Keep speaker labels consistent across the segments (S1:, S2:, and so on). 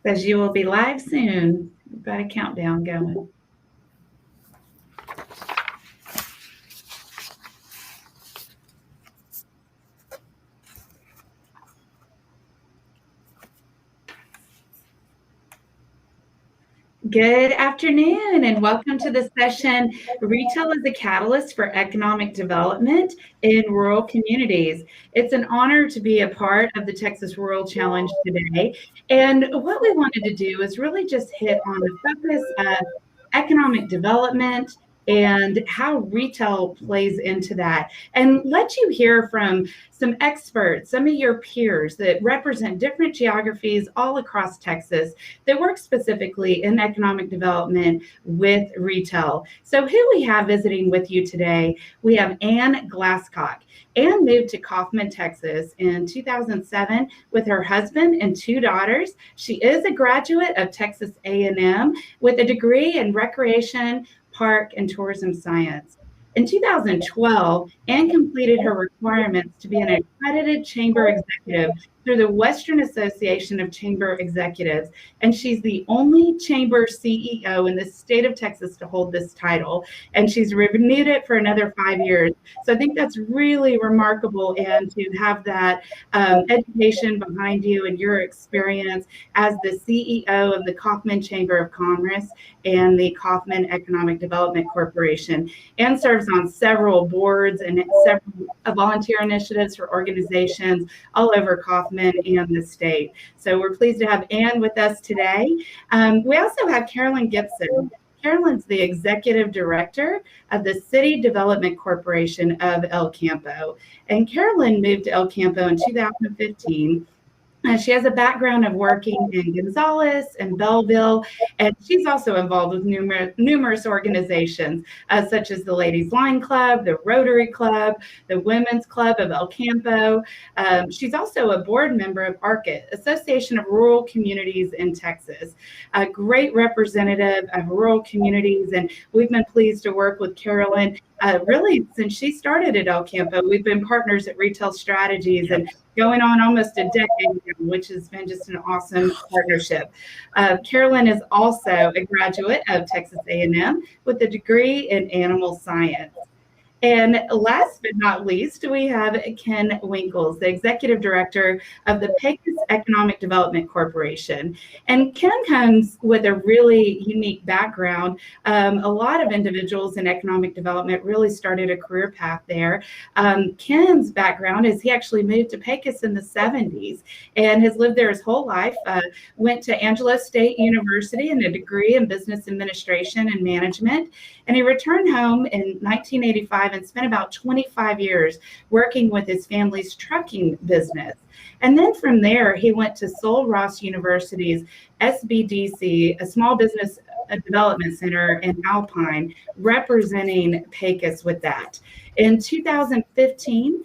S1: Says you will be live soon. We've got a countdown going. Good afternoon and welcome to the session, Retail as a Catalyst for Economic Development in Rural Communities. It's an honor to be a part of the Texas Rural Challenge today. And what we wanted to do is really just hit on the focus of economic development and how retail plays into that, and let you hear from some experts, some of your peers that represent different geographies all across Texas that work specifically in economic development with retail. So who we have visiting with you today, we have Ann Glasscock. Ann moved to Kaufman, Texas in 2007 with her husband and two daughters. She is a graduate of Texas A&M with a degree in recreation, park, and tourism science. In 2012, Ann completed her requirements to be an accredited chamber executive through the Western Association of Chamber Executives, and she's the only chamber CEO in the state of Texas to hold this title, and she's renewed it for another 5 years. So I think that's really remarkable, and to have that education behind you and your experience as the CEO of the Kaufman Chamber of Commerce and the Kaufman Economic Development Corporation, and serves on several boards and several volunteer initiatives for organizations all over Kaufman and the state. So we're pleased to have Ann with us today. We also have Carolyn Gibson. Carolyn's the executive director of the City Development Corporation of El Campo. And Carolyn moved to El Campo in 2015. She has a background of working in Gonzales and Belleville, and she's also involved with numerous organizations, such as the Ladies Line Club, the Rotary Club, the Women's Club of El Campo. She's also a board member of ARCIT, Association of Rural Communities in Texas, a great representative of rural communities, and we've been pleased to work with Carolyn really since she started at El Campo. We've been partners at Retail Strategies and going on almost a decade, which has been just an awesome partnership. Carolyn is also a graduate of Texas A&M with a degree in animal science. And last but not least, we have Ken Winkles, the executive director of the Pecos Economic Development Corporation. And Ken comes with a really unique background. A lot of individuals in economic development really started a career path there. Ken's background is he actually moved to Pecos in the 70s and has lived there his whole life. Went to Angelo State University and a degree in business administration and management. And he returned home in 1985 and spent about 25 years working with his family's trucking business. And then from there, he went to Sul Ross University's SBDC, a small business development center in Alpine, representing Pecos with that. In 2015,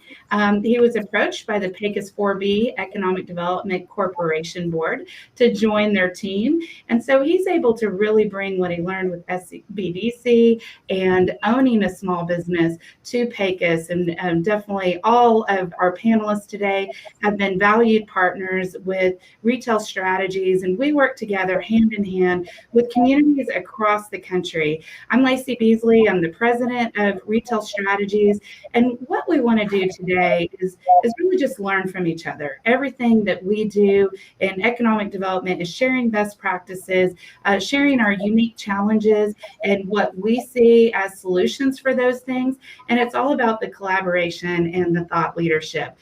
S1: he was approached by the Pecos 4B Economic Development Corporation Board to join their team. And so he's able to really bring what he learned with SBDC and owning a small business to Pecos. And definitely all of our panelists today have been valued partners with Retail Strategies, and we work together hand in hand with communities across the country. I'm Lacey Beasley. I'm the president of Retail Strategies. And what we want to do today is really just learn from each other. Everything that we do in economic development is sharing best practices, sharing our unique challenges and what we see as solutions for those things. And it's all about the collaboration and the thought leadership.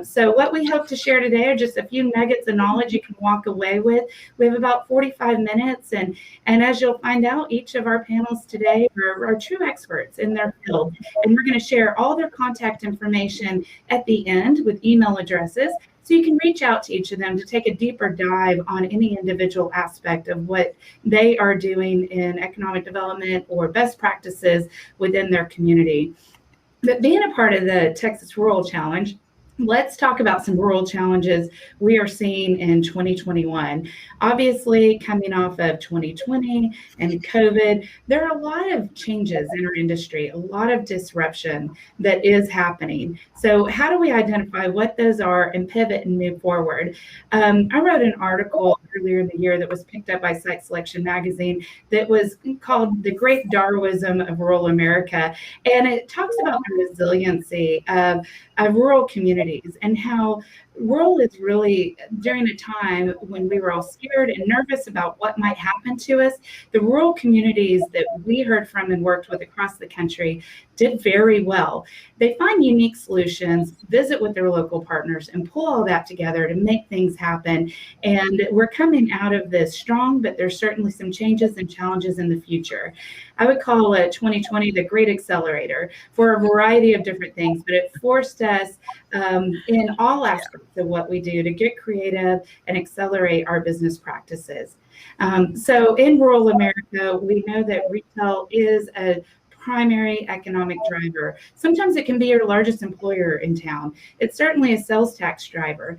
S1: So what we hope to share today are just a few nuggets of knowledge you can walk away with. We have about 45 minutes. And as you'll find out, each of our panels today are true experts in their field. And we're going to share all their contact information at the end with email addresses. So you can reach out to each of them to take a deeper dive on any individual aspect of what they are doing in economic development or best practices within their community. But being a part of the Texas Rural Challenge, Let's talk about some rural challenges we are seeing in 2021. Obviously, coming off of 2020 and COVID, there are a lot of changes in our industry, a lot of disruption that is happening. So, how do we identify what those are and pivot and move forward? I wrote an article earlier in the year that was picked up by Site Selection Magazine that was called The Great Darwinism of Rural America. And it talks about the resiliency of rural communities and how rural is really during a time when we were all scared and nervous about what might happen to us. The rural communities that we heard from and worked with across the country did very well. They find unique solutions, visit with their local partners, and pull all that together to make things happen. And we're coming out of this strong, but there's certainly some changes and challenges in the future. I would call 2020 the great accelerator for a variety of different things, but it forced us in all aspects of what we do to get creative and accelerate our business practices. So in rural America, we know that retail is a primary economic driver. Sometimes it can be your largest employer in town. It's certainly a sales tax driver.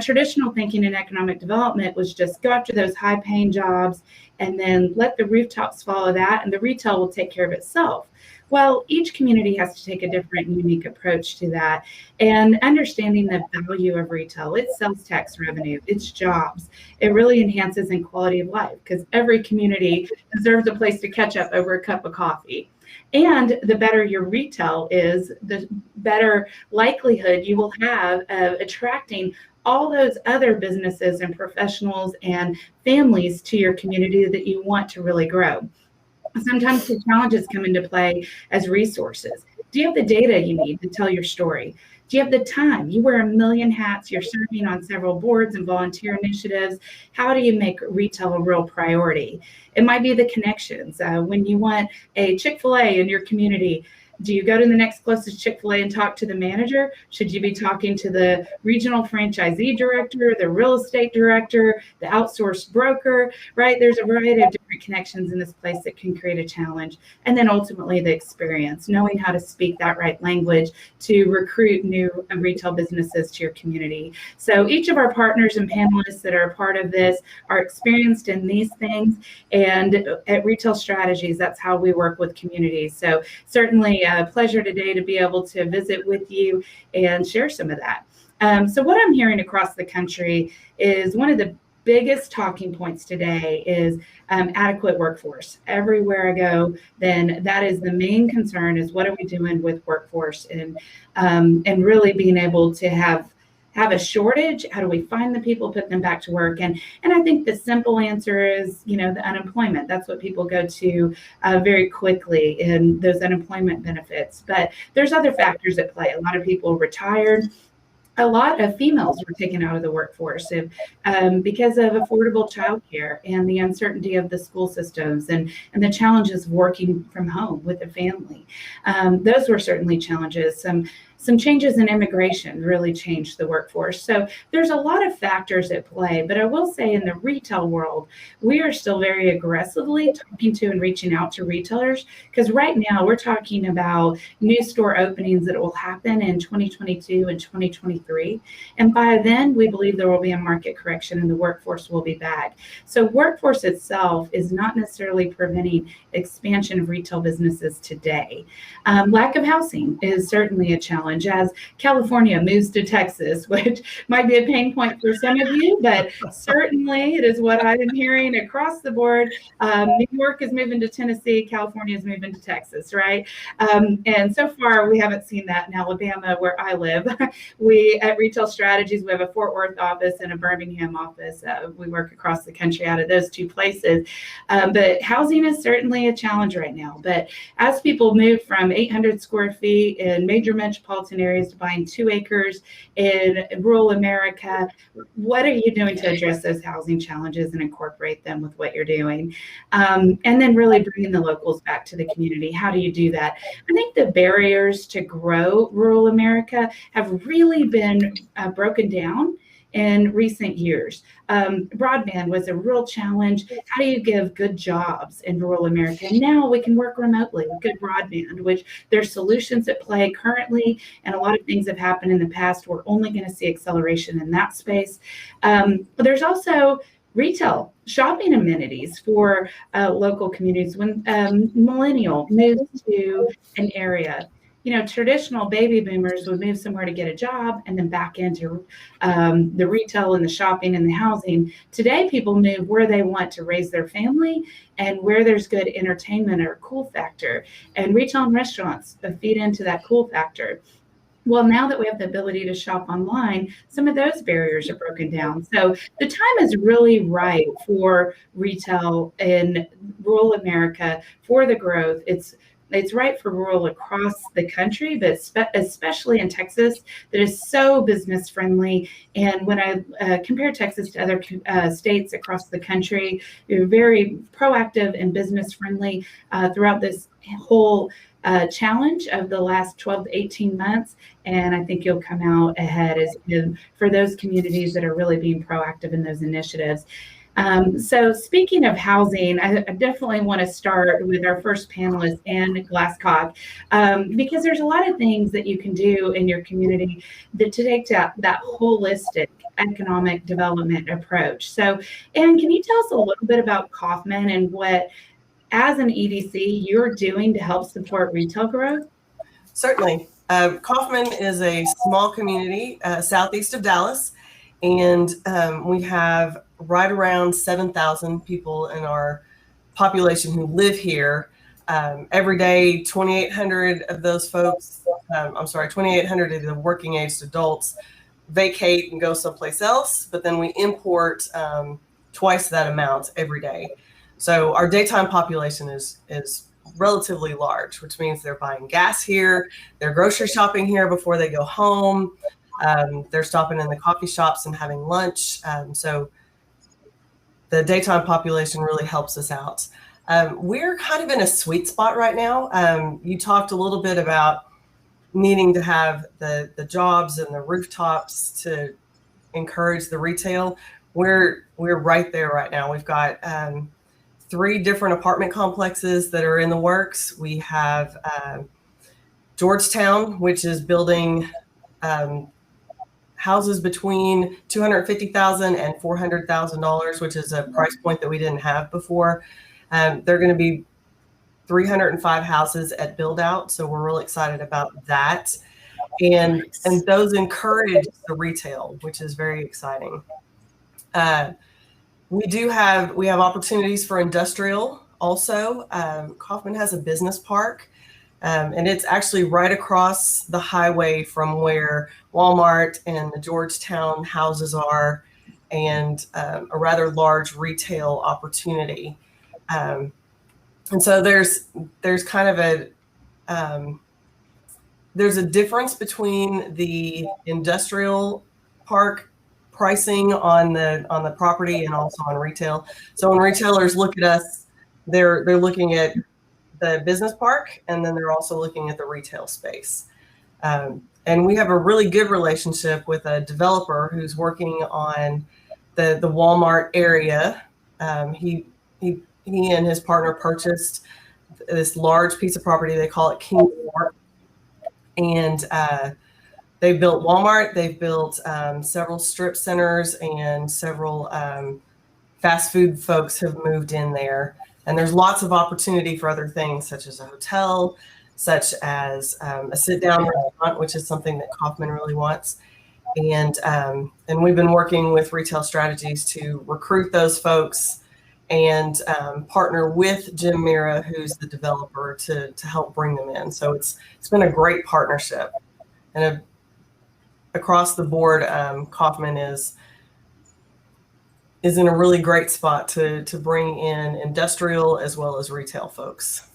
S1: Traditional thinking in economic development was just go after those high paying jobs and then let the rooftops follow that and the retail will take care of itself. Well, each community has to take a different and unique approach to that. And understanding the value of retail, it's sales tax revenue, it's jobs. It really enhances in quality of life because every community deserves a place to catch up over a cup of coffee. And the better your retail is, the better likelihood you will have of attracting all those other businesses and professionals and families to your community that you want to really grow. Sometimes the challenges come into play as resources. Do you have the data you need to tell your story? Do you have the time? You wear a million hats, you're serving on several boards and volunteer initiatives. How do you make retail a real priority? It might be the connections. When you want a Chick-fil-A in your community, do you go to the next closest Chick-fil-A and talk to the manager? Should you be talking to the regional franchisee director, the real estate director, the outsourced broker, right? There's a variety of different connections in this place that can create a challenge. And then ultimately the experience, knowing how to speak that right language to recruit new retail businesses to your community. So each of our partners and panelists that are a part of this are experienced in these things. And at Retail Strategies, that's how we work with communities. So certainly a pleasure today to be able to visit with you and share some of that. So what I'm hearing across the country is one of the biggest talking points today is adequate workforce. Everywhere I go, then that is the main concern is what are we doing with workforce and really being able to have a shortage. How do we find the people, put them back to work? And I think the simple answer is, the unemployment. That's what people go to very quickly in those unemployment benefits. But there's other factors at play. A lot of people retired. A lot of females were taken out of the workforce because of affordable childcare and the uncertainty of the school systems and the challenges of working from home with a family. Those were certainly challenges. Some changes in immigration really changed the workforce. So there's a lot of factors at play, but I will say in the retail world, we are still very aggressively talking to and reaching out to retailers because right now we're talking about new store openings that will happen in 2022 and 2023. And by then, we believe there will be a market correction and the workforce will be back. So workforce itself is not necessarily preventing expansion of retail businesses today. Lack of housing is certainly a challenge as California moves to Texas, which might be a pain point for some of you, but certainly it is what I've been hearing across the board. New York is moving to Tennessee, California is moving to Texas, right? And so far we haven't seen that in Alabama where I live. We at Retail Strategies, we have a Fort Worth office and a Birmingham office. We work across the country out of those two places. But housing is certainly a challenge right now. But as people move from 800 square feet in major metropolitan areas to buying 2 acres in rural America, what are you doing to address those housing challenges and incorporate them with what you're doing? And then really bringing the locals back to the community. How do you do that? I think the barriers to grow rural America have really been broken down in recent years. Broadband was a real challenge. How do you give good jobs in rural America? And now we can work remotely with good broadband, which there's solutions at play currently, and a lot of things have happened in the past. We're only going to see acceleration in that space. But there's also retail shopping amenities for local communities. When millennial moves to an area, traditional baby boomers would move somewhere to get a job and then back into the retail and the shopping and the housing. Today, people move where they want to raise their family and where there's good entertainment or cool factor. And retail and restaurants feed into that cool factor. Well, now that we have the ability to shop online, some of those barriers are broken down. So the time is really right for retail in rural America for the growth. It's right for rural across the country, but especially in Texas, that is so business friendly. And when I compare Texas to other states across the country, they're very proactive and business friendly throughout this whole challenge of the last 12 to 18 months. And I think you'll come out ahead for those communities that are really being proactive in those initiatives. So speaking of housing, I definitely want to start with our first panelist, Ann Glasscock, because there's a lot of things that you can do in your community to take that holistic economic development approach. So, Ann, can you tell us a little bit about Kaufman and what, as an EDC, you're doing to help support retail growth?
S2: Certainly. Kaufman is a small community southeast of Dallas, and we have right around 7,000 people in our population who live here. Every day, 2,800 of those folks, 2,800 of the working aged adults vacate and go someplace else, but then we import twice that amount every day. So our daytime population is relatively large, which means they're buying gas here, they're grocery shopping here before they go home, they're stopping in the coffee shops and having lunch. So the daytime population really helps us out. We're kind of in a sweet spot right now. You talked a little bit about needing to have the jobs and the rooftops to encourage the retail. We're right there right now. We've got 3 different apartment complexes that are in the works. We have Georgetown, which is building houses between $250,000 and $400,000, which is a price point that we didn't have before. They're going to be 305 houses at build out, so we're really excited about that. And those encourage the retail, which is very exciting. We have opportunities for industrial also. Kaufman has a business park, and it's actually right across the highway from where Walmart and the Georgetown houses are, and a rather large retail opportunity. And so there's kind of there's a difference between the industrial park pricing on the property and also on retail. So when retailers look at us, they're looking at the business park, and then they're also looking at the retail space. And we have a really good relationship with a developer who's working on the Walmart area. He and his partner purchased this large piece of property. They call it Kingsport, and they've built Walmart, they've built several strip centers, and several fast food folks have moved in there. And there's lots of opportunity for other things, such as a hotel, such as a sit-down restaurant, which is something that Kaufman really wants. And we've been working with Retail Strategies to recruit those folks and partner with Jim Mira, who's the developer, to help bring them in. So it's been a great partnership. And across the board, Kaufman is in a really great spot to bring in industrial as well as retail folks.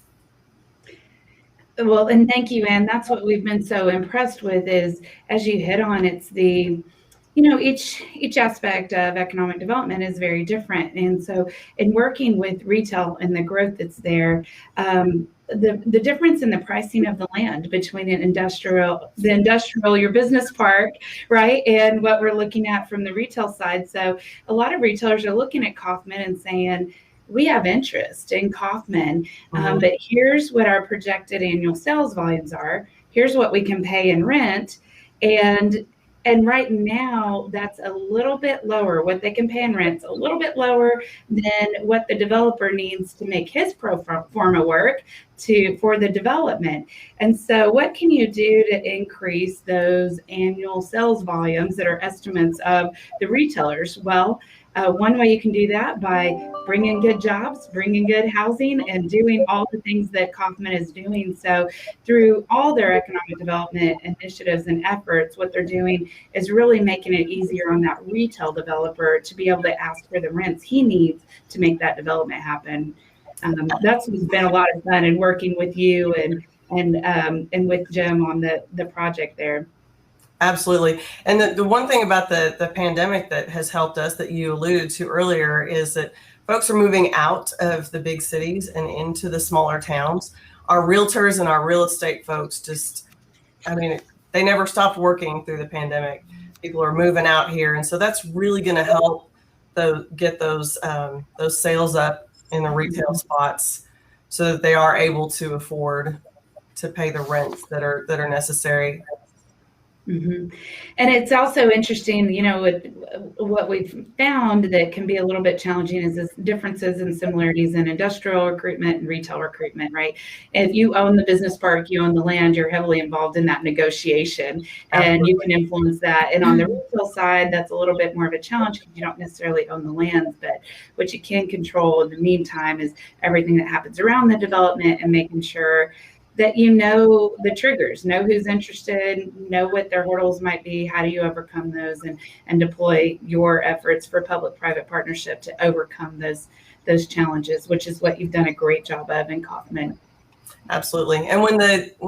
S1: Well, and thank you, Ann. That's what we've been so impressed with is, as you hit on, it's the, each aspect of economic development is very different. And so in working with retail and the growth that's there, the difference in the pricing of the land between the industrial, your business park, right, and what we're looking at from the retail side. So a lot of retailers are looking at Kaufman and saying, we have interest in Kaufman, but here's what our projected annual sales volumes are. Here's what we can pay in rent. And right now, that's a little bit lower. What they can pay in rent's a little bit lower than what the developer needs to make his pro forma work for the development. And so what can you do to increase those annual sales volumes that are estimates of the retailers? Well, one way you can do that by bringing good jobs, bringing good housing, and doing all the things that Kaufman is doing. So through all their economic development initiatives and efforts, what they're doing is really making it easier on that retail developer to be able to ask for the rents he needs to make that development happen. That's been a lot of fun, and working with you and with Jim on the project there.
S2: Absolutely. And the one thing about the pandemic that has helped us that you alluded to earlier is that folks are moving out of the big cities and into the smaller towns. Our realtors and our real estate folks they never stopped working through the pandemic. People are moving out here. And so that's really going to help get those sales up in the retail spots so that they are able to afford to pay the rents that are necessary.
S1: Mm-hmm. And it's also interesting, with what we've found that can be a little bit challenging is this differences and similarities in industrial recruitment and retail recruitment, right? If you own the business park, you own the land, you're heavily involved in that negotiation. Absolutely. And you can influence that. And on the retail side, that's a little bit more of a challenge because you don't necessarily own the lands, but what you can control in the meantime is everything that happens around the development and making sure that the triggers, know who's interested, know what their hurdles might be, how do you overcome those, and deploy your efforts for public-private partnership to overcome those challenges, which is what you've done a great job of in Kaufman.
S2: Absolutely. And when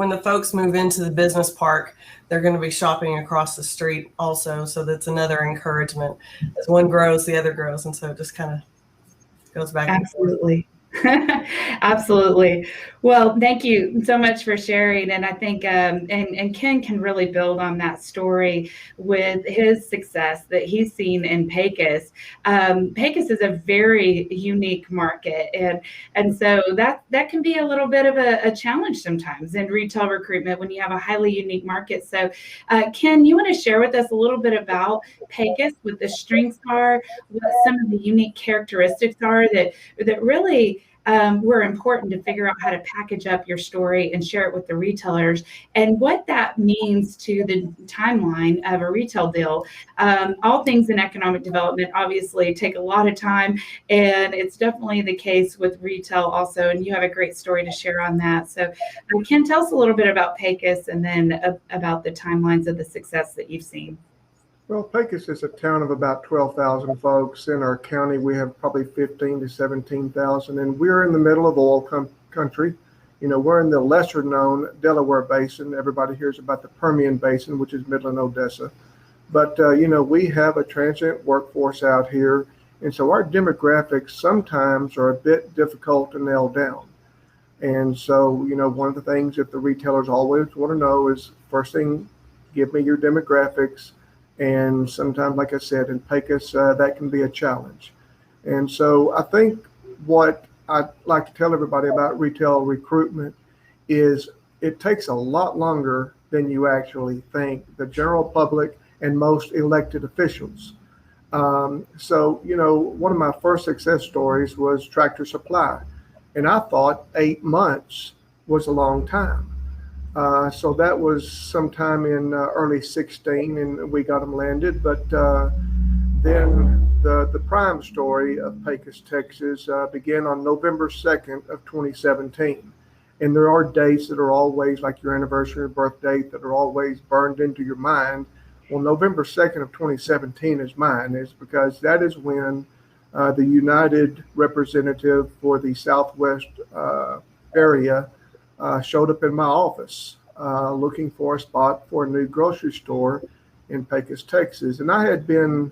S2: the folks move into the business park, they're going to be shopping across the street also. So that's another encouragement. As one grows, the other grows. And so it just kind of goes back.
S1: Absolutely. Absolutely. Well, thank you so much for sharing. And I think, and Ken can really build on that story with his success that he's seen in Pecos. Pecos is a very unique market. And so that can be a little bit of a challenge sometimes in retail recruitment when you have a highly unique market. So Ken, you want to share with us a little bit about Pecos, what the strengths are, what some of the unique characteristics are that really were important to figure out how to package up your story and share it with the retailers, and what that means to the timeline of a retail deal. All things in economic development obviously take a lot of time, and it's definitely the case with retail also, and you have a great story to share on that. So Ken, tell us a little bit about Pecos and then about the timelines of the success that you've seen.
S3: Well, Pecos is a town of about 12,000 folks. In our county, we have probably 15 to 17,000, and we're in the middle of oil country. We're in the lesser known Delaware Basin. Everybody hears about the Permian Basin, which is Midland, Odessa. But, we have a transient workforce out here. And so our demographics sometimes are a bit difficult to nail down. And so, one of the things that the retailers always want to know is, first thing, give me your demographics. And sometimes, like I said, in Pecos, that can be a challenge. And so I think what I'd like to tell everybody about retail recruitment is it takes a lot longer than you actually think, the general public and most elected officials. So, one of my first success stories was Tractor Supply. And I thought 8 months was a long time. So that was sometime in early 16, and we got them landed. But then the prime story of Pecos, Texas began on November 2nd of 2017. And there are dates that are always, like your anniversary or birth date, that are always burned into your mind. Well, November 2nd of 2017 is mine, is because that is when the United representative for the Southwest area showed up in my office looking for a spot for a new grocery store in Pecos, Texas. And I had been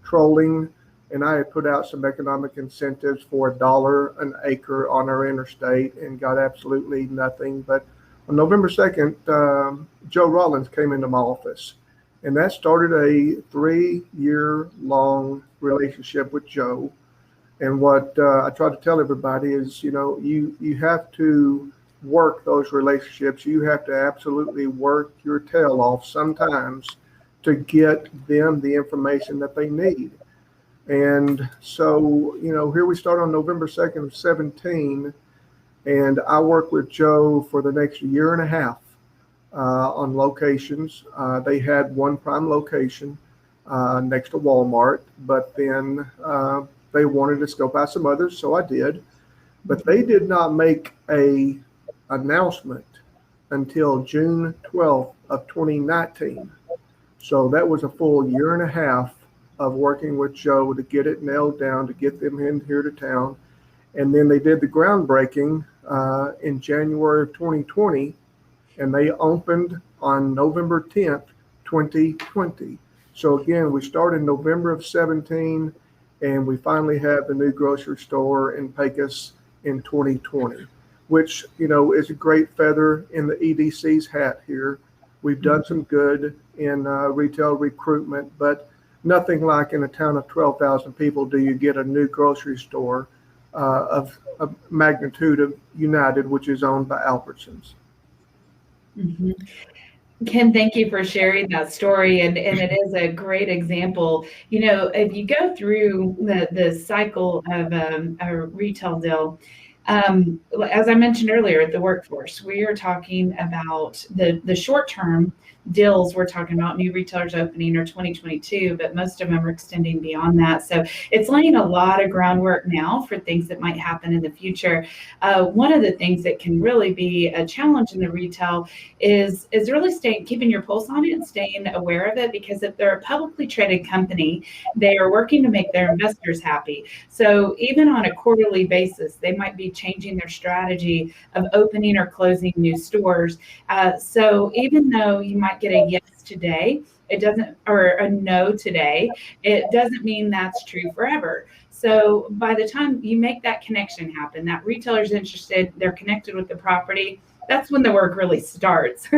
S3: trolling and I had put out some economic incentives for $1 an acre on our interstate and got absolutely nothing. But on November 2nd, Joe Rollins came into my office, and that started a 3-year-long relationship with Joe. And what I try to tell everybody is, you have to work those relationships. You have to absolutely work your tail off sometimes to get them the information that they need. And so, here we start on November 2nd of 17, and I worked with Joe for the next year and a half on locations. They had one prime location next to Walmart, but then they wanted to scope out some others, so I did. But they did not make a announcement until June 12th of 2019. So that was a full year and a half of working with Joe to get it nailed down, to get them in here to town. And then they did the groundbreaking in January of 2020, and they opened on November 10th, 2020. So again, we started in November of 17, and we finally have the new grocery store in Pecos in 2020, which, is a great feather in the EDC's hat here. We've done some good in retail recruitment, but nothing like in a town of 12,000 people do you get a new grocery store of magnitude of United, which is owned by Albertsons.
S1: Mm-hmm. Ken, thank you for sharing that story. And it is a great example. If you go through the cycle of a retail deal, as I mentioned earlier, at the workforce, we are talking about the short-term deals. We're talking about new retailers opening or 2022, but most of them are extending beyond that. So it's laying a lot of groundwork now for things that might happen in the future. One of the things that can really be a challenge in the retail is really keeping your pulse on it and staying aware of it, because if they're a publicly traded company, they are working to make their investors happy. So even on a quarterly basis, they might be changing their strategy of opening or closing new stores. So even though you might get a yes today, or a no today, it doesn't mean that's true forever. So by the time you make that connection happen, that retailer's interested, they're connected with the property, that's when the work really starts.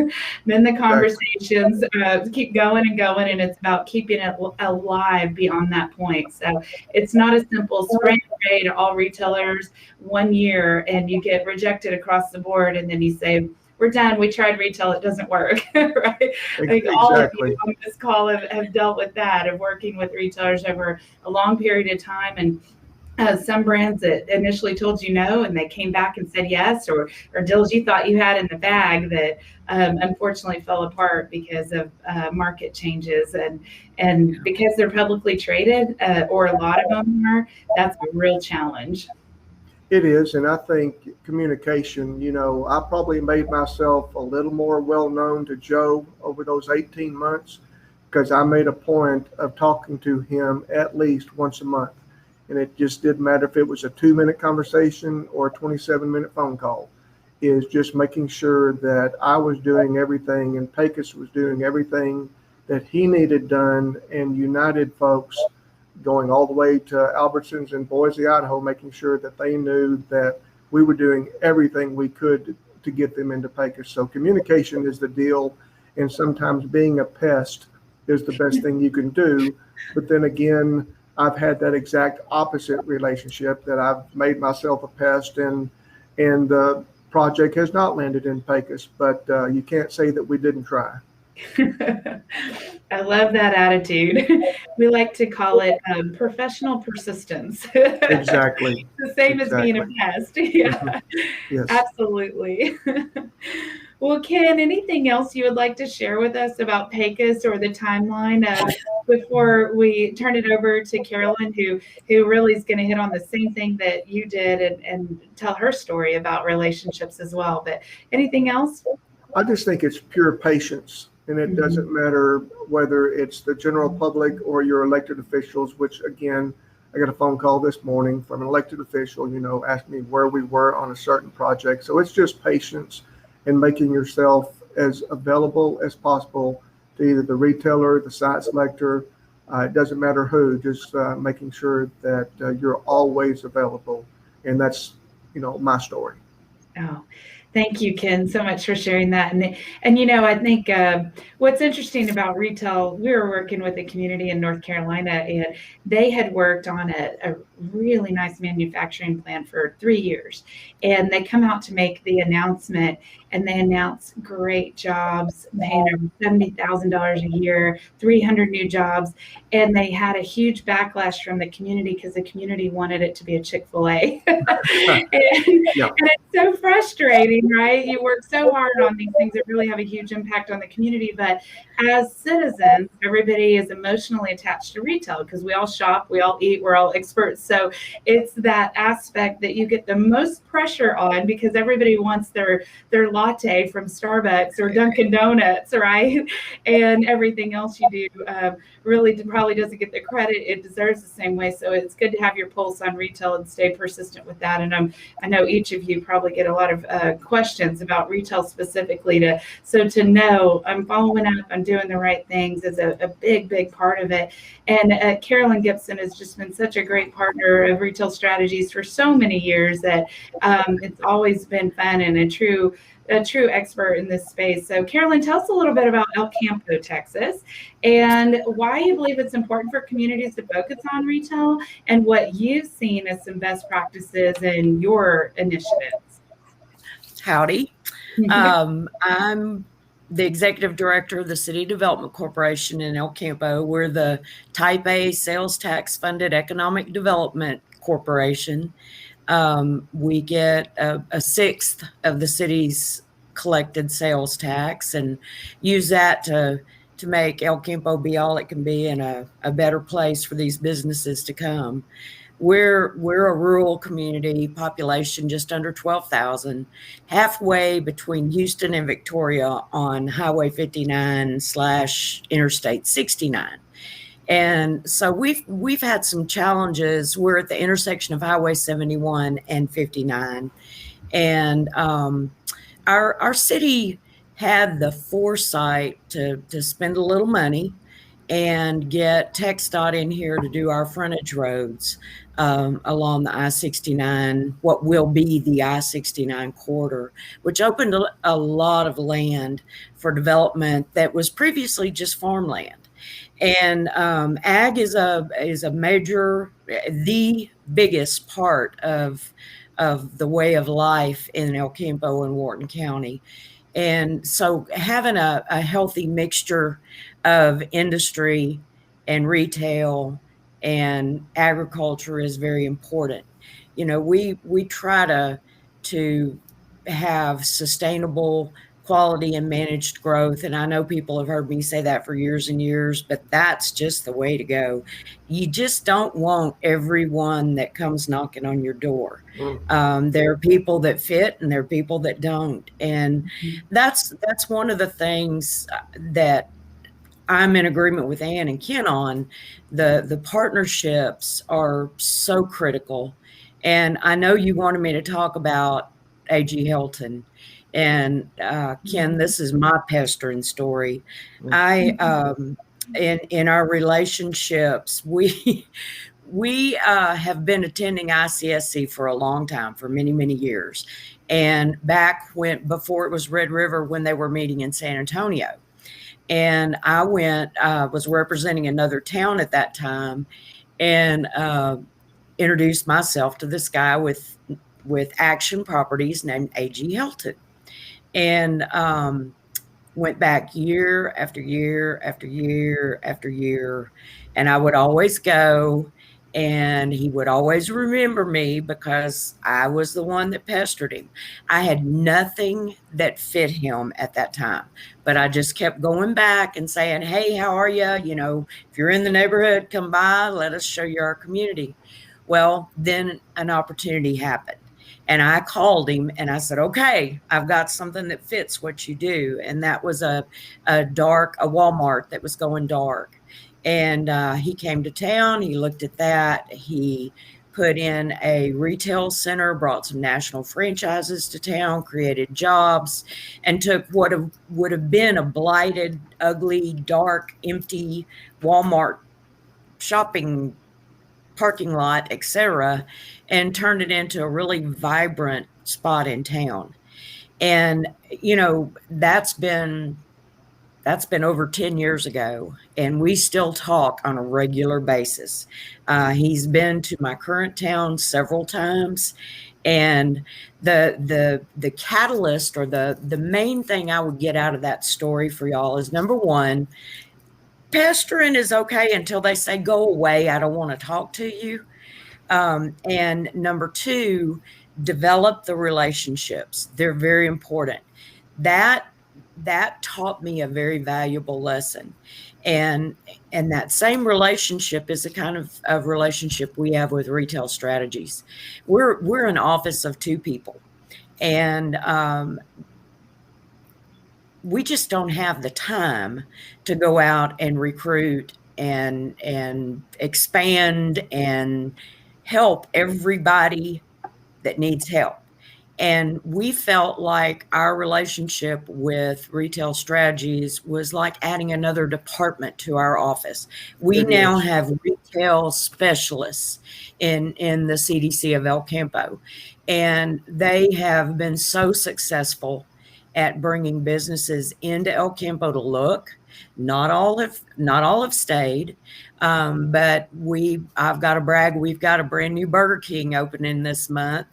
S1: Then the conversations keep going and going, and it's about keeping it alive beyond that point. So it's not a simple spray and pray to all retailers 1 year and you get rejected across the board, and then you say, we're done. We tried retail. It doesn't work, right? Like all of you on this call have dealt with that, of working with retailers over a long period of time. And some brands that initially told you no, and they came back and said yes, or deals you thought you had in the bag that unfortunately fell apart because of market changes. And because they're publicly traded, or a lot of them are, that's a real challenge.
S3: It is, and I think communication, I probably made myself a little more well-known to Joe over those 18 months because I made a point of talking to him at least once a month. And it just didn't matter if it was a 2-minute conversation or a 27-minute phone call. Is just making sure that I was doing everything and Pecos was doing everything that he needed done, and United folks going all the way to Albertsons in Boise, Idaho, making sure that they knew that we were doing everything we could to get them into Pecos. So communication is the deal, and sometimes being a pest is the best thing you can do. But then again, I've had that exact opposite relationship, that I've made myself a pest, and the project has not landed in Pecos, but you can't say that we didn't try.
S1: I love that attitude. We like to call it professional persistence.
S3: Exactly.
S1: The same as being a pest. Yeah,
S3: Yes.
S1: Absolutely. Well, Ken, anything else you would like to share with us about Pecos or the timeline before we turn it over to Carolyn, who really is going to hit on the same thing that you did and tell her story about relationships as well. But anything else?
S3: I just think it's pure patience. And it doesn't matter whether it's the general public or your elected officials, which again, I got a phone call this morning from an elected official, asking me where we were on a certain project. So it's just patience and making yourself as available as possible to either the retailer, the site selector, It doesn't matter who, just making sure that you're always available. And that's, my story.
S1: Oh, thank you, Ken, so much for sharing that. And I think what's interesting about retail, we were working with a community in North Carolina, and they had worked on a really nice manufacturing plan for 3 years. And they come out to make the announcement, and they announce great jobs, paying them $70,000 a year, 300 new jobs. And they had a huge backlash from the community because the community wanted it to be a Chick-fil-A. And it's so frustrating, right? You work so hard on these things that really have a huge impact on the community. But as citizens, everybody is emotionally attached to retail because we all shop, we all eat, we're all experts. So it's that aspect that you get the most pressure on because everybody wants their latte from Starbucks or Dunkin' Donuts, right? And everything else you do really probably doesn't get the credit it deserves the same way. So it's good to have your pulse on retail and stay persistent with that. And I know each of you probably get a lot of questions about retail specifically. To know I'm following up, I'm doing the right things is a big part of it. And Carolyn Gibson has just been such a great partner of Retail Strategies for so many years that it's always been fun and a true expert in this space. So Carolyn, tell us a little bit about El Campo, Texas, and why you believe it's important for communities to focus on retail and what you've seen as some best practices in your initiatives.
S4: Howdy. I'm the executive director of the City Development Corporation in El Campo. We're the Type A sales tax funded economic development corporation. We get a sixth of the city's collected sales tax and use that to make El Campo be all it can be and a better place for these businesses to come. We're a rural community, population just under 12,000, halfway between Houston and Victoria on Highway 59 / Interstate 69. And so we've had some challenges. We're at the intersection of Highway 71 and 59. And our city had the foresight to spend a little money and get TxDOT in here to do our frontage roads along the I-69, what will be the I-69 corridor, which opened a lot of land for development that was previously just farmland. And ag is a major, the biggest part of the way of life in El Campo and Wharton County. And so having a healthy mixture of industry and retail and agriculture is very important. We try to have sustainable quality and managed growth. And I know people have heard me say that for years and years, but that's just the way to go. You just don't want everyone that comes knocking on your door. There are people that fit and there are people that don't. And that's one of the things that I'm in agreement with Ann and Ken on. The partnerships are so critical. And I know you wanted me to talk about A.G. Hilton. And Ken, this is my pestering story. In our relationships, we have been attending ICSC for a long time, for many, many years. And before it was Red River, when they were meeting in San Antonio. And I was representing another town at that time and introduced myself to this guy with Action Properties named A.G. Hilton. And went back year after year after year after year. And I would always go, and he would always remember me because I was the one that pestered him. I had nothing that fit him at that time, but I just kept going back and saying, hey, how are you? If you're in the neighborhood, come by, let us show you our community. Well, then an opportunity happened. And I called him and I said, okay, I've got something that fits what you do. And that was a Walmart that was going dark. And he came to town. He looked at that. He put in a retail center, brought some national franchises to town, created jobs, and took what would have been a blighted, ugly, dark, empty Walmart shopping parking lot, etc., and turned it into a really vibrant spot in town. And that's been over 10 years ago, and we still talk on a regular basis. He's been to my current town several times, and the catalyst, or the main thing I would get out of that story for y'all, is number one, pestering is okay until they say, go away, I don't want to talk to you. And number two, develop the relationships. They're very important. That taught me a very valuable lesson. And that same relationship is the kind of relationship we have with Retail Strategies. We're an office of two people, and we just don't have the time to go out and recruit and expand and help everybody that needs help. And we felt like our relationship with Retail Strategies was like adding another department to our office. We now have retail specialists in the CDC of El Campo, and they have been so successful at bringing businesses into El Campo to look. Not all have stayed, but I've got to brag, we've got a brand new Burger King opening this month,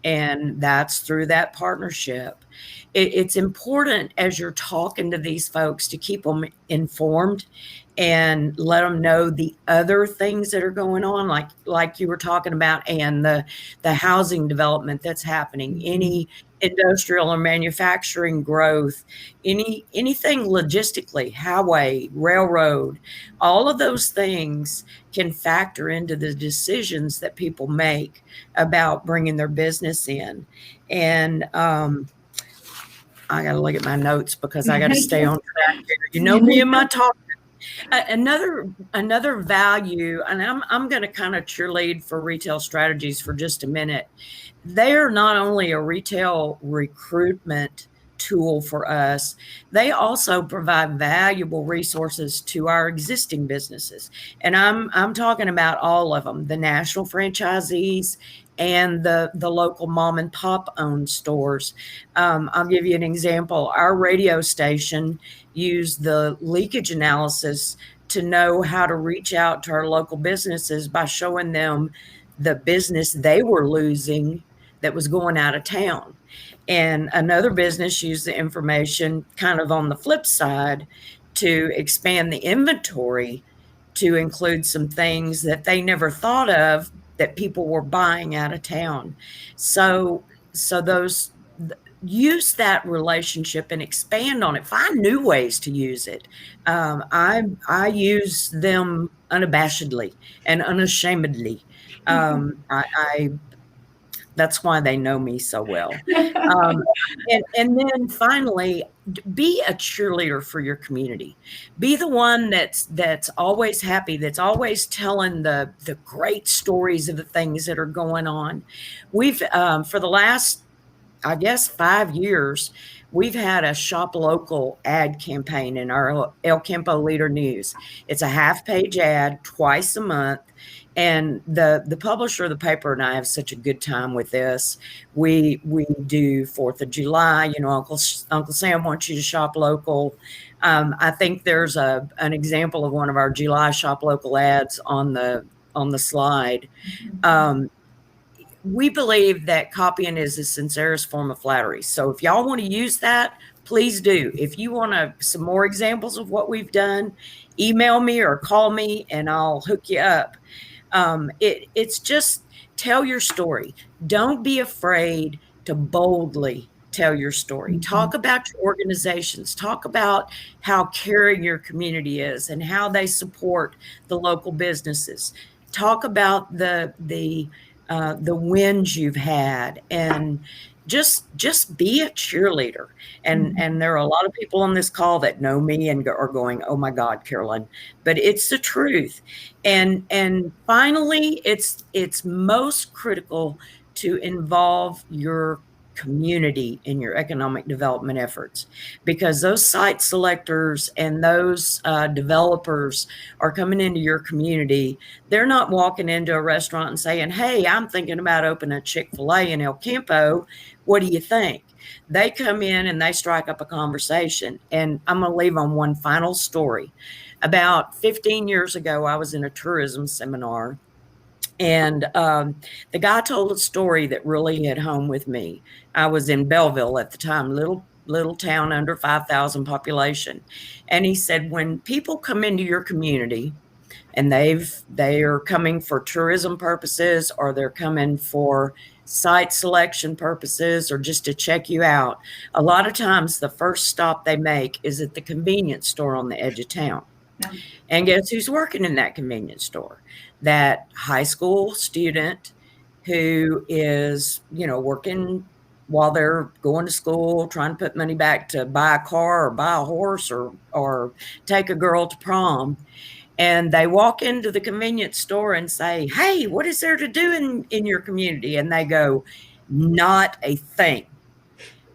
S4: and that's through that partnership. It's important as you're talking to these folks to keep them informed and let them know the other things that are going on, like you were talking about, and the housing development that's happening, any industrial or manufacturing growth, anything logistically, highway, railroad, all of those things can factor into the decisions that people make about bringing their business in. And I got to look at my notes because I got to stay on track here. You know me and my talk. Another value, and I'm going to kind of cheerlead for Retail Strategies for just a minute. They're not only a retail recruitment tool for us, they also provide valuable resources to our existing businesses. And I'm talking about all of them, the national franchisees and the local mom and pop owned stores. I'll give you an example. Our radio station used the leakage analysis to know how to reach out to our local businesses by showing them the business they were losing that was going out of town. And another business used the information kind of on the flip side to expand the inventory to include some things that they never thought of that people were buying out of town. So those, use that relationship and expand on it. Find new ways to use it. I use them unabashedly and unashamedly. That's why they know me so well. And then finally, be a cheerleader for your community. Be the one that's always happy, that's always telling the great stories of the things that are going on. We've, for the last, I guess, 5 years, we've had a shop local ad campaign in our El Campo Leader News. It's a half-page ad twice a month. And the publisher of the paper and I have such a good time with this. We do 4th of July, Uncle Sam wants you to shop local. I think there's an example of one of our July shop local ads on the slide. We believe that copying is the sincerest form of flattery. So if y'all want to use that, please do. If you want some more examples of what we've done, email me or call me and I'll hook you up. It's just tell your story. Don't be afraid to boldly tell your story. Mm-hmm. Talk about your organizations. Talk about how caring your community is and how they support the local businesses. Talk about the wins you've had, and just be a cheerleader. And there are a lot of people on this call that know me and are going, oh my God, Carolyn, but it's the truth. And finally, it's most critical to involve your community in your economic development efforts, because those site selectors and those developers are coming into your community. They're not walking into a restaurant and saying, hey, I'm thinking about opening a Chick-fil-A in El Campo. What do you think? They come in and they strike up a conversation. And I'm going to leave on one final story. About 15 years ago, I was in a tourism seminar, and the guy told a story that really hit home with me. I was in Belleville at the time, little town under 5,000 population. And he said, when people come into your community and they are coming for tourism purposes, or they're coming for site selection purposes, or just to check you out, a lot of times the first stop they make is at the convenience store on the edge of town. Yeah. And guess who's working in that convenience store? That high school student who is, working while they're going to school, trying to put money back to buy a car or buy a horse or take a girl to prom. And they walk into the convenience store and say, hey, what is there to do in your community? And they go, not a thing.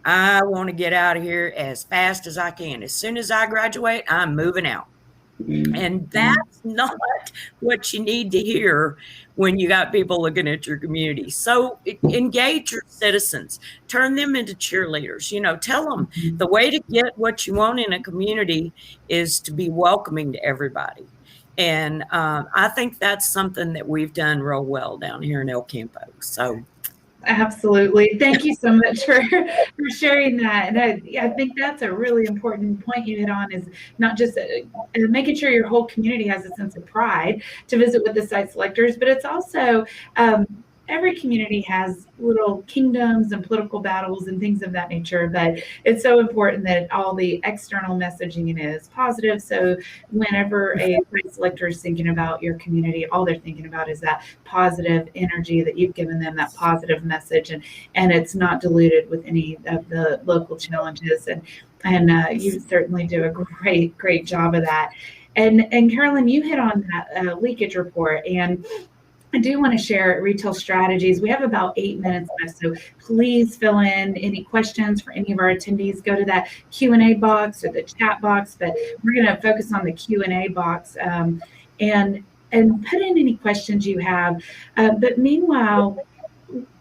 S4: I want to get out of here as fast as I can. As soon as I graduate, I'm moving out. And that's not what you need to hear when you got people looking at your community. So engage your citizens, turn them into cheerleaders, tell them the way to get what you want in a community is to be welcoming to everybody. And I think that's something that we've done real well down here in El Campo. So.
S1: Absolutely. Thank you so much for sharing that. And I think that's a really important point you hit on, is not just making sure your whole community has a sense of pride to visit with the site selectors, but it's also every community has little kingdoms and political battles and things of that nature, but it's so important that all the external messaging is positive. So whenever a site selector is thinking about your community, all they're thinking about is that positive energy that you've given them, that positive message, and it's not diluted with any of the local challenges. And you certainly do a great job of that. And Carolyn, you hit on that leakage report, and I do want to share retail strategies. We have about 8 minutes left, so please fill in any questions for any of our attendees. Go to that Q&A box or the chat box, but we're going to focus on the Q&A box and put in any questions you have. But meanwhile,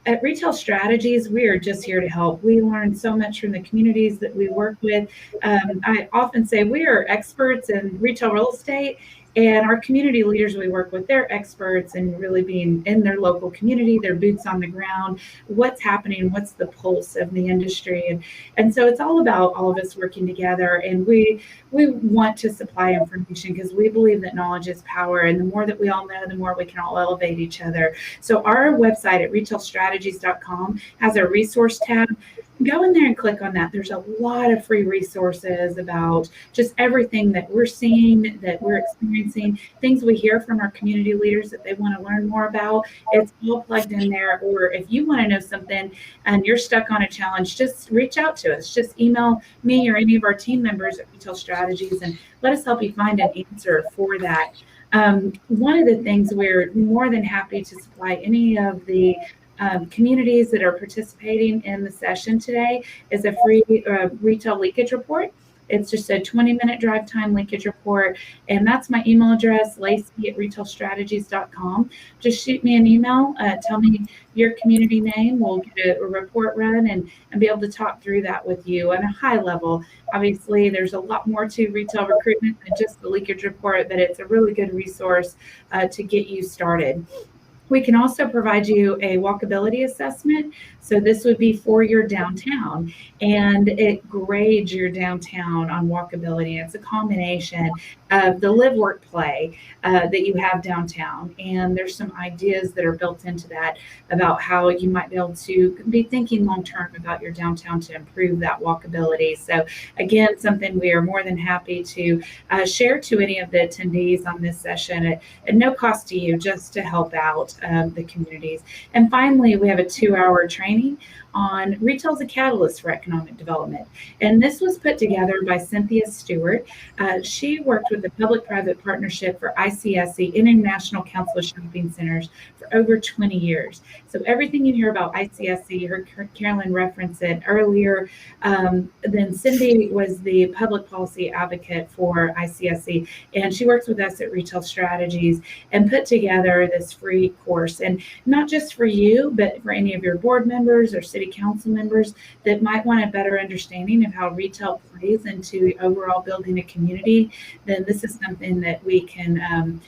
S1: at Retail Strategies, we are just here to help. We learn so much from the communities that we work with. I often say we are experts in retail real estate, and our community leaders we work with, they're experts in really being in their local community, their boots on the ground, what's happening, what's the pulse of the industry. And so it's all about all of us working together. And we want to supply information because we believe that knowledge is power. And the more that we all know, the more we can all elevate each other. So our website at retailstrategies.com has a resource tab. Go in there and click on that. There's a lot of free resources about just everything that we're seeing, that we're experiencing, things we hear from our community leaders that they want to learn more about. It's all plugged in there. Or if you want to know something and you're stuck on a challenge, just reach out to us. Just email me or any of our team members at Retail Strategies and let us help you find an answer for that. One of the things we're more than happy to supply any of the communities that are participating in the session today is a free retail leakage report. It's just a 20-minute drive time leakage report. And that's my email address, Lacey@retailstrategies.com. Just shoot me an email, tell me your community name. We'll get a report run and be able to talk through that with you on a high level. Obviously, there's a lot more to retail recruitment than just the leakage report, but it's a really good resource to get you started. We can also provide you a walkability assessment. So this would be for your downtown, and it grades your downtown on walkability. It's a combination of the live, work, play that you have downtown. And there's some ideas that are built into that about how you might be able to be thinking long-term about your downtown to improve that walkability. So again, something we are more than happy to share to any of the attendees on this session at no cost to you, just to help out the communities. And finally, we have a 2-hour training on Retail as a Catalyst for Economic Development. And this was put together by Cynthia Stewart. She worked with the public-private partnership for ICSC, International Council of Shopping Centers, for over 20 years. So everything you hear about ICSC, you heard Carolyn reference it earlier. Then Cindy was the public policy advocate for ICSC, and she works with us at Retail Strategies and put together this free course. And not just for you, but for any of your board members or city council members that might want a better understanding of how retail plays into overall building a community, then this is something that we can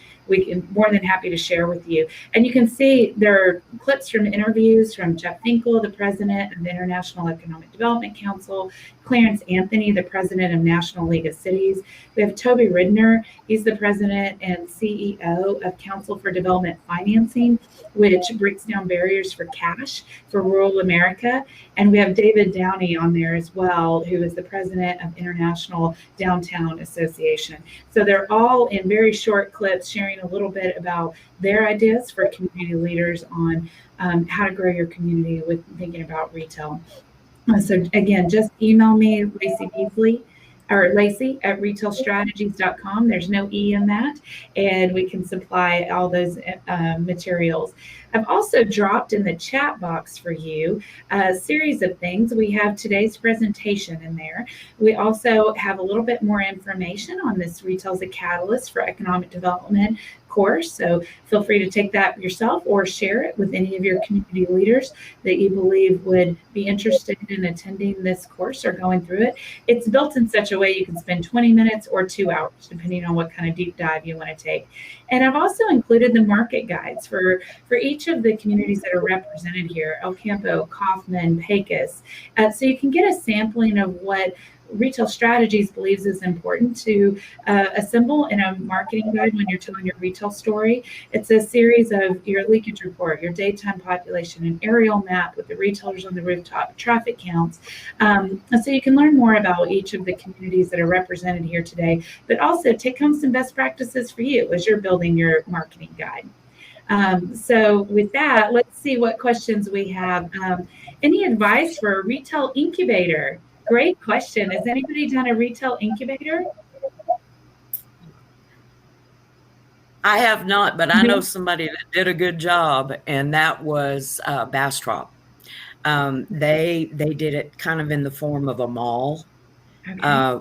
S1: more than happy to share with you. And you can see there are clips from interviews from Jeff Finkel, the president of the International Economic Development Council, Clarence Anthony, the president of National League of Cities. We have Toby Ridner. He's the president and CEO of Council for Development Financing, which breaks down barriers for cash for rural America. And we have David Downey on there as well, who is the president of International Downtown Association. So they're all in very short clips sharing a little bit about their ideas for community leaders on how to grow your community with thinking about retail. So again, just email me, Lacey Beasley, or Lacey at retailstrategies.com. There's no E in that, and we can supply all those materials. I've also dropped in the chat box for you a series of things. We have today's presentation in there. We also have a little bit more information on this Retail as a Catalyst for Economic Development course. So feel free to take that yourself or share it with any of your community leaders that you believe would be interested in attending this course or going through it. It's built in such a way you can spend 20 minutes or 2 hours, depending on what kind of deep dive you want to take. And I've also included the market guides for each of the communities that are represented here: El Campo, Kaufman, Pecos. So you can get a sampling of what Retail Strategies believes is important to assemble in a marketing guide when you're telling your retail story. It's a series of your leakage report, your daytime population, an aerial map with the retailers on the rooftop, traffic counts. And so you can learn more about each of the communities that are represented here today, but also take home some best practices for you as you're building your marketing guide. So with that, let's see what questions we have. Any advice for a retail incubator? Great question. Has anybody done a retail incubator?
S4: I have not, but I know somebody that did a good job, and that was Bastrop. They did it kind of in the form of a mall,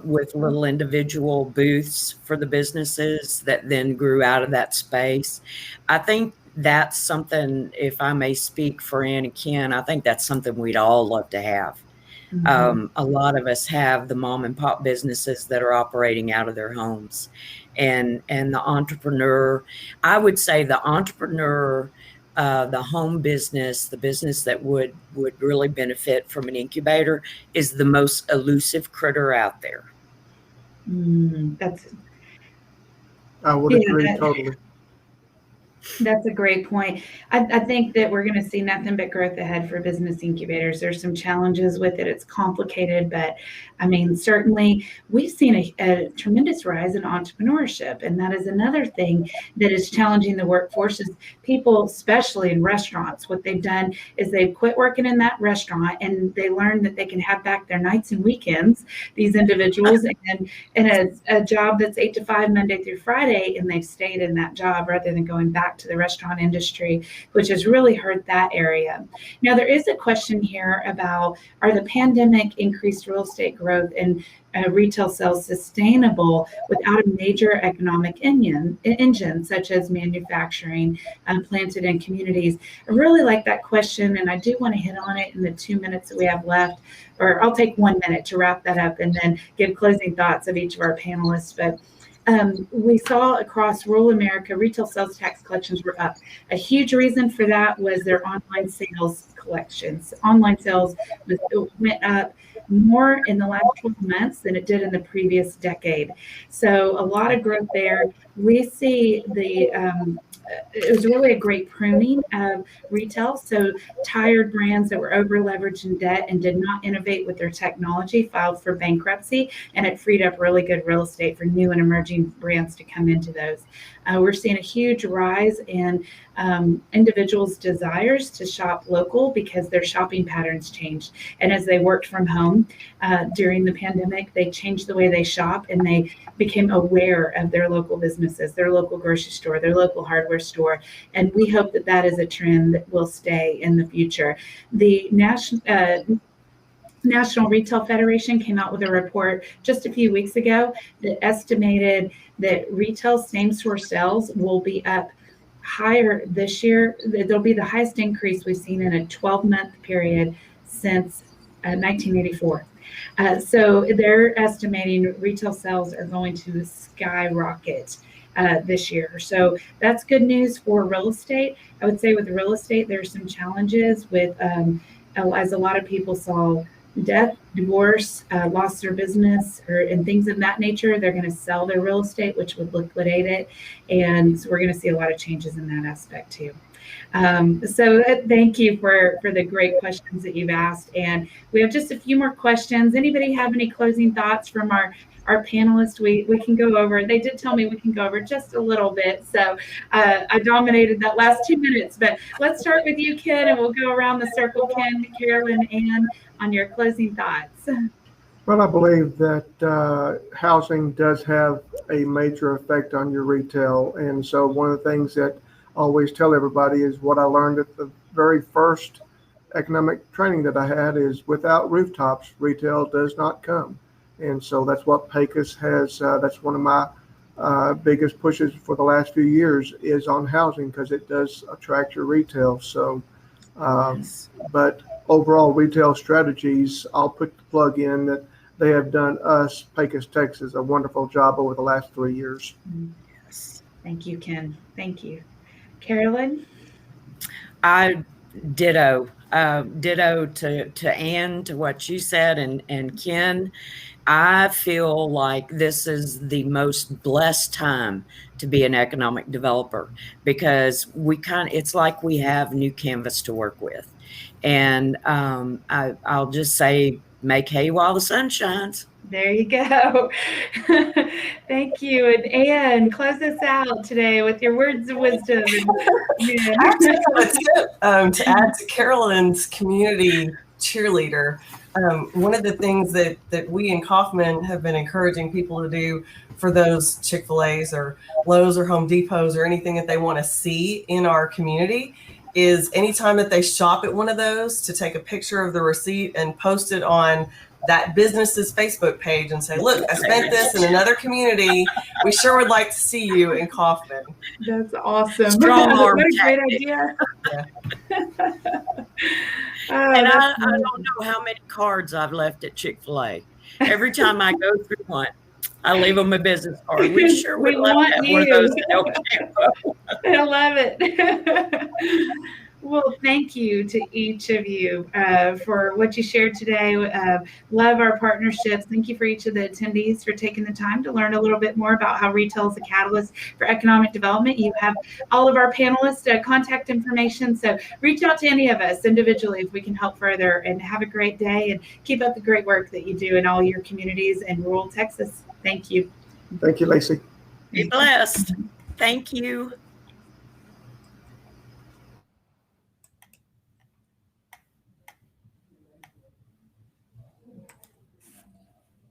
S4: with little individual booths for the businesses that then grew out of that space. I think that's something, if I may speak for Ann and Ken, I think that's something we'd all love to have. A lot of us have the mom and pop businesses that are operating out of their homes, and the entrepreneur, I would say the entrepreneur, the home business, the business that would really benefit from an incubator is the most elusive critter out there.
S3: I would agree totally.
S1: That's a great point. I think that we're going to see nothing but growth ahead for business incubators. There's some challenges with it. It's complicated, but I mean, certainly we've seen a tremendous rise in entrepreneurship. And that is another thing that is challenging the workforce is people, especially in restaurants, what they've done is they've quit working in that restaurant and they learned that they can have back their nights and weekends, these individuals, and in a job that's 8 to 5, Monday through Friday, and they've stayed in that job rather than going back to the restaurant industry, which has really hurt that area. Now, there is a question here about, are the pandemic increased real estate growth and retail sales sustainable without a major economic engine such as manufacturing planted in communities? I really like that question, and I do want to hit on it in the 2 minutes that we have left, or I'll take 1 minute to wrap that up and then give closing thoughts of each of our panelists. But we saw across rural America, retail sales tax collections were up. A huge reason for that was their online sales collections. Online sales went up more in the last 12 months than it did in the previous decade. So a lot of growth there. We see it was really a great pruning of retail. So tired brands that were over leveraged in debt and did not innovate with their technology filed for bankruptcy, and it freed up really good real estate for new and emerging brands to come into those. We're seeing a huge rise in individuals' desires to shop local because their shopping patterns changed. And as they worked from home during the pandemic, they changed the way they shop, and they became aware of their local businesses, their local grocery store, their local hardware store. And we hope that that is a trend that will stay in the future. The National Retail Federation came out with a report just a few weeks ago that estimated that retail same-store sales will be up higher this year. There'll be the highest increase we've seen in a 12-month period since 1984. So they're estimating retail sales are going to skyrocket this year. So that's good news for real estate. I would say with real estate, there's some challenges with, as a lot of people saw death, divorce, lost their business, and things of that nature. They're going to sell their real estate, which would liquidate it. And so we're going to see a lot of changes in that aspect too. So thank you for the great questions that you've asked. And we have just a few more questions. Anybody have any closing thoughts from our panelists? We can go over. They did tell me we can go over just a little bit. So I dominated that last 2 minutes, but let's start with you, Ken, and we'll go around the circle. Ken, Carolyn, Ann, on your closing thoughts.
S3: Well, I believe that housing does have a major effect on your retail. And so one of the things that I always tell everybody is what I learned at the very first economic training that I had is without rooftops, retail does not come. And so that's what PECOS has. That's one of my biggest pushes for the last few years is on housing because it does attract your retail. So, but overall retail strategies, I'll put the plug in that they have done us, PECOS Texas, a wonderful job over the last 3 years.
S1: Yes. Thank you, Ken. Thank you. Carolyn?
S4: I ditto to Ann, to what you said, and Ken. I feel like this is the most blessed time to be an economic developer because it's like we have new canvas to work with. And I'll just say, make hay while the sun shines.
S1: There you go. Thank you. And Ann, close us out today with your words of wisdom.
S2: I have to have a tip to add to Carolyn's community cheerleader. One of the things that we in Kaufman have been encouraging people to do for those Chick-fil-A's or Lowe's or Home Depots or anything that they want to see in our community is anytime that they shop at one of those to take a picture of the receipt and post it on that business's Facebook page and say, look, I spent this in another community. We sure would like to see you in Kaufman.
S1: That's awesome.
S4: Strong arm
S1: What a great
S4: tactic.
S1: idea.
S4: And I don't know how many cards I've left at Chick-fil-A. Every time I go through one, I leave them a business card. We sure would love to have one of those in El Campo.
S1: I love it. Well, thank you to each of you for what you shared today. Love our partnerships. Thank you for each of the attendees for taking the time to learn a little bit more about how retail is a catalyst for economic development. You have all of our panelists' contact information, so reach out to any of us individually if we can help further. And have a great day and keep up the great work that you do in all your communities in rural Texas. Thank you.
S3: Thank you, Lacey.
S4: Be blessed. Thank you.